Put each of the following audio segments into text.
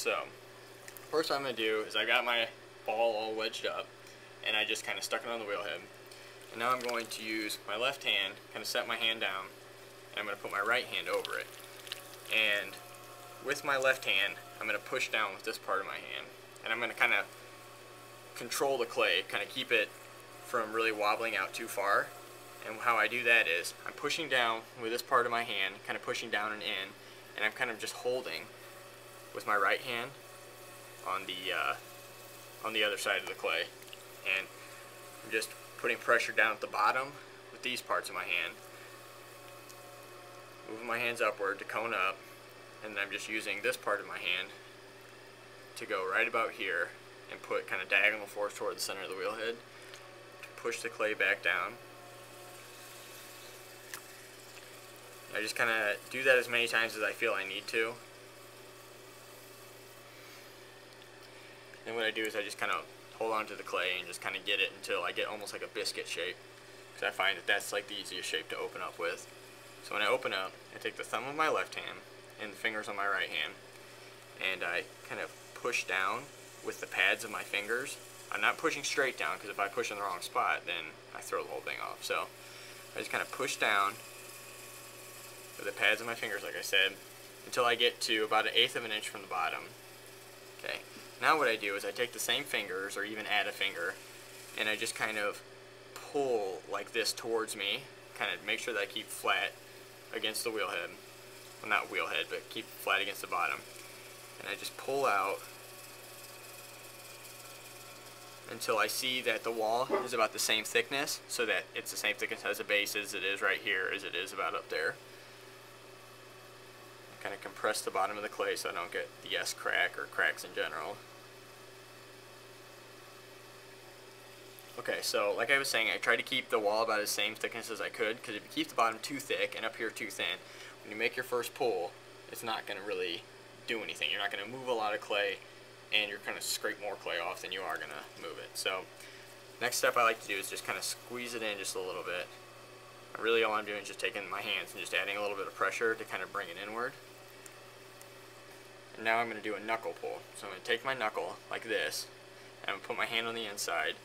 So first what I'm going to do is I got my ball all wedged up, and I just kind of stuck it on the wheel head. And now I'm going to use my left hand, kind of set my hand down, and I'm going to put my right hand over it. And with my left hand, I'm going to push down with this part of my hand. And I'm going to kind of control the clay, kind of keep it from really wobbling out too far. And how I do that is I'm pushing down with this part of my hand, kind of pushing down and in, and I'm kind of just holding with my right hand on the other side of the clay. And I'm just putting pressure down at the bottom with these parts of my hand, moving my hands upward to cone up, and then I'm just using this part of my hand to go right about here and put kind of diagonal force toward the center of the wheel head to push the clay back down. I just kind of do that as many times as I feel I need to. Then what I do is I just kind of hold on to the clay and just kind of get it until I get almost like a biscuit shape, because I find that that's like the easiest shape to open up with. So when I open up, I take the thumb of my left hand and the fingers on my right hand, and I kind of push down with the pads of my fingers. I'm not pushing straight down, because if I push in the wrong spot, then I throw the whole thing off. So I just kind of push down with the pads of my fingers, like I said, until I get to about 1/8 of an inch from the bottom. Okay. Now what I do is I take the same fingers, or even add a finger, and I just kind of pull like this towards me, kind of make sure that I keep flat against the wheel head. Well, not wheel head, but keep flat against the bottom. And I just pull out until I see that the wall is about the same thickness, so that it's the same thickness as the base as it is right here, as it is about up there. I kind of compress the bottom of the clay so I don't get the S-crack or cracks in general. Okay, so like I was saying, I try to keep the wall about the same thickness as I could, because if you keep the bottom too thick and up here too thin, when you make your first pull, it's not going to really do anything. You're not going to move a lot of clay, and you're going to scrape more clay off than you are going to move it. So next step I like to do is just kind of squeeze it in just a little bit. And really all I'm doing is just taking my hands and just adding a little bit of pressure to kind of bring it inward. And now I'm going to do a knuckle pull. So I'm going to take my knuckle like this, and I'm going to put my hand on the inside.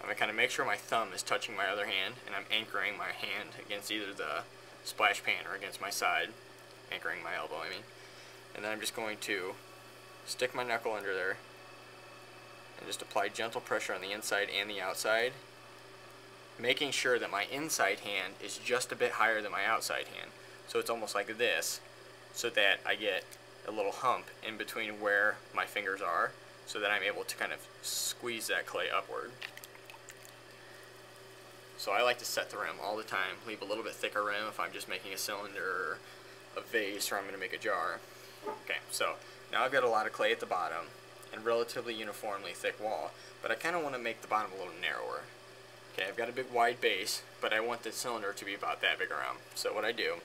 I'm going to kind of make sure my thumb is touching my other hand, and I'm anchoring my hand against either the splash pan or against my side, anchoring my elbow, I mean. And then I'm just going to stick my knuckle under there and just apply gentle pressure on the inside and the outside, making sure that my inside hand is just a bit higher than my outside hand. So it's almost like this, so that I get a little hump in between where my fingers are, so that I'm able to kind of squeeze that clay upward. So I like to set the rim all the time, leave a little bit thicker rim if I'm just making a cylinder or a vase, or I'm going to make a jar. Okay, so now I've got a lot of clay at the bottom and relatively uniformly thick wall, but I kind of want to make the bottom a little narrower. Okay, I've got a big wide base, but I want the cylinder to be about that big around. So what I do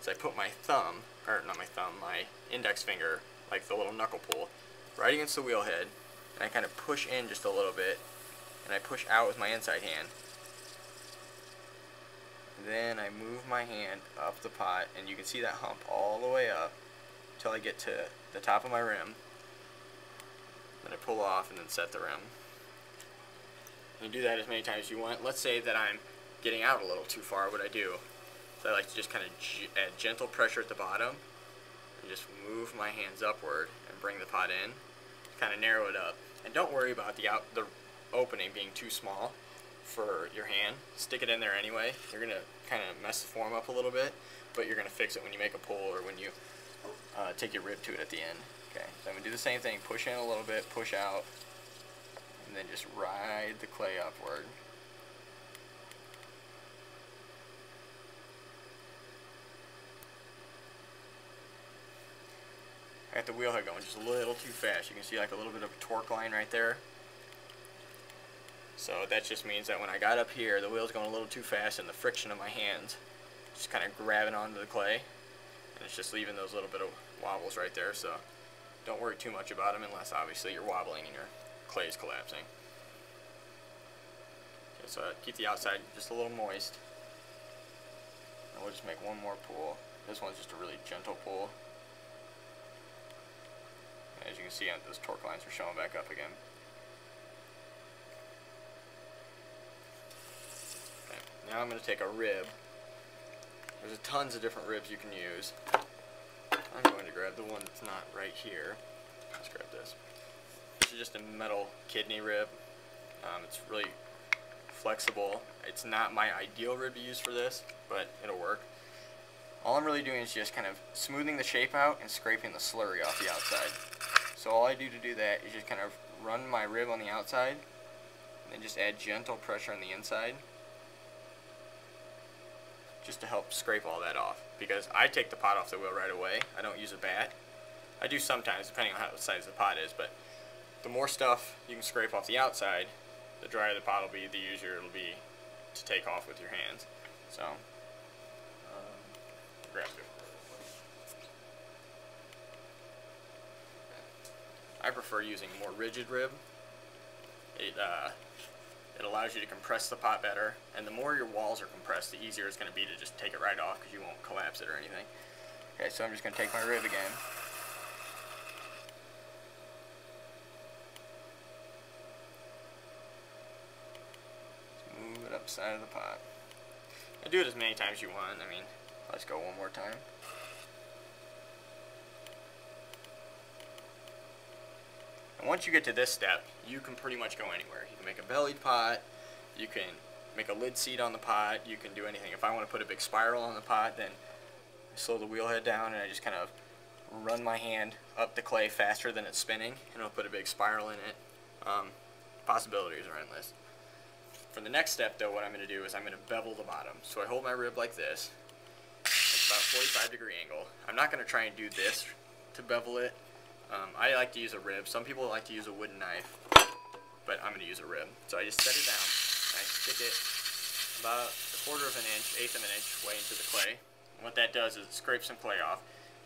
is I put my thumb, or not my thumb, my index finger, like the little knuckle pull, right against the wheel head, and I kind of push in just a little bit, and I push out with my inside hand. Then I move my hand up the pot, and you can see that hump all the way up until I get to the top of my rim. Then I pull off and then set the rim. You do that as many times as you want. Let's say that I'm getting out a little too far. What I do is I like to just kind of add gentle pressure at the bottom and just move my hands upward and bring the pot in, kind of narrow it up. And don't worry about the opening being too small for your hand. Stick it in there anyway. You're going to kind of mess the form up a little bit, but you're going to fix it when you make a pull or when you take your rib to it at the end. Okay, so I'm going to do the same thing. Push in a little bit, push out, and then just ride the clay upward. I got the wheel head going just a little too fast. You can see like a little bit of a torque line right there. So that just means that when I got up here, the wheel's going a little too fast, and the friction of my hands just kind of grabbing onto the clay, and it's just leaving those little bit of wobbles right there. So don't worry too much about them, unless obviously you're wobbling and your clay is collapsing. Okay, so keep the outside just a little moist, and we'll just make one more pull. This one's just a really gentle pull. As you can see those torque lines are showing back up again. Okay, now I'm going to take a rib. There's tons of different ribs you can use. I'm going to grab the one that's not right here. Let's grab this. This is just a metal kidney rib. It's really flexible. It's not my ideal rib to use for this, but it'll work. All I'm really doing is just kind of smoothing the shape out and scraping the slurry off the outside. So all I do to do that is just kind of run my rib on the outside and then just add gentle pressure on the inside just to help scrape all that off, because I take the pot off the wheel right away. I don't use a bat. I do sometimes depending on how the size the pot is, but the more stuff you can scrape off the outside, the drier the pot will be, the easier it'll be to take off with your hands. So, grab it. I prefer using a more rigid rib. It allows you to compress the pot better, and the more your walls are compressed, the easier it's going to be to just take it right off because you won't collapse it or anything. Okay, so I'm just going to take my rib again. Move it up the side of the pot. And do it as many times as you want. I mean, let's go one more time. And once you get to this step, you can pretty much go anywhere. You can make a bellied pot, you can make a lid seat on the pot, you can do anything. If I want to put a big spiral on the pot, then I slow the wheel head down and I just kind of run my hand up the clay faster than it's spinning, and I'll put a big spiral in it. Possibilities are endless. For the next step though, what I'm going to do is I'm going to bevel the bottom. So I hold my rib like this. It's about a 45-degree angle. I'm not going to try and do this to bevel it. I like to use a rib. Some people like to use a wooden knife, but I'm going to use a rib. So I just set it down, and I stick it about 1/4 of an inch, 1/8 of an inch way into the clay. And what that does is it scrapes some clay off,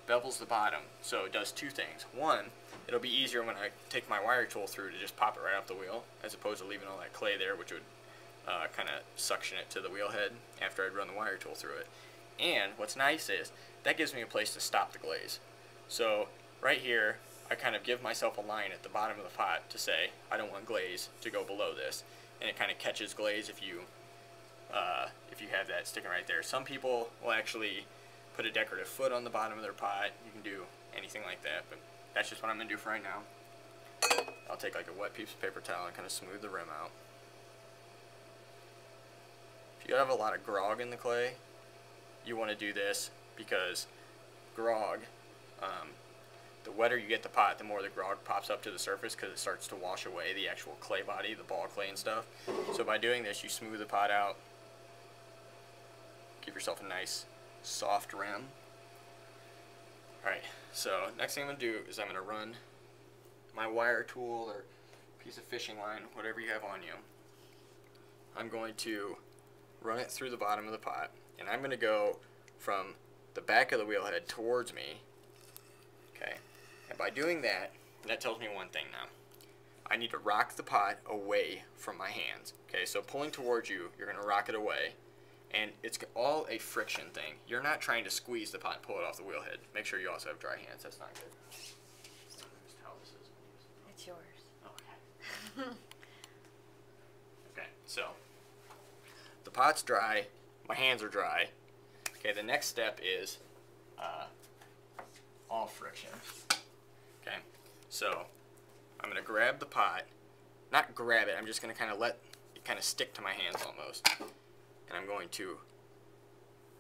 bevels the bottom. So it does two things. One, it'll be easier when I take my wire tool through to just pop it right off the wheel, as opposed to leaving all that clay there, which would kind of suction it to the wheel head after I'd run the wire tool through it. And what's nice is that gives me a place to stop the glaze. So right here, I kind of give myself a line at the bottom of the pot to say I don't want glaze to go below this, and it kind of catches glaze if you have that sticking right there. Some people will actually put a decorative foot on the bottom of their pot. You can do anything like that, but that's just what I'm going to do for right now. I'll take like a wet piece of paper towel and kind of smooth the rim out. If you have a lot of grog in the clay, you want to do this, because grog, the wetter you get the pot, the more the grog pops up to the surface, because it starts to wash away the actual clay body, the ball clay and stuff. So by doing this, you smooth the pot out, give yourself a nice soft rim. Alright, so next thing I'm going to do is I'm going to run my wire tool or piece of fishing line, whatever you have on you. I'm going to run it through the bottom of the pot, and I'm going to go from the back of the wheel head towards me. Okay, and by doing that, that tells me one thing now. I need to rock the pot away from my hands. Okay, so pulling towards you, you're going to rock it away, and it's all a friction thing. You're not trying to squeeze the pot and pull it off the wheel head. Make sure you also have dry hands. That's not good. It's yours. Okay. Okay, so the pot's dry, my hands are dry. Okay, the next step is all friction. Okay, so I'm going to grab the pot, not grab it, I'm just going to kind of let it kind of stick to my hands almost. And I'm going to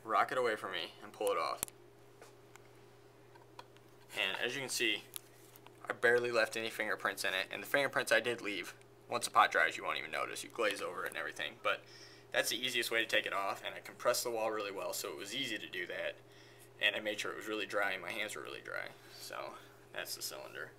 rock it away from me and pull it off. And as you can see, I barely left any fingerprints in it, and the fingerprints I did leave, once the pot dries you won't even notice. You glaze over it and everything, but that's the easiest way to take it off, and I compressed the wall really well, so it was easy to do that, and I made sure it was really dry and my hands were really dry. So that's the cylinder.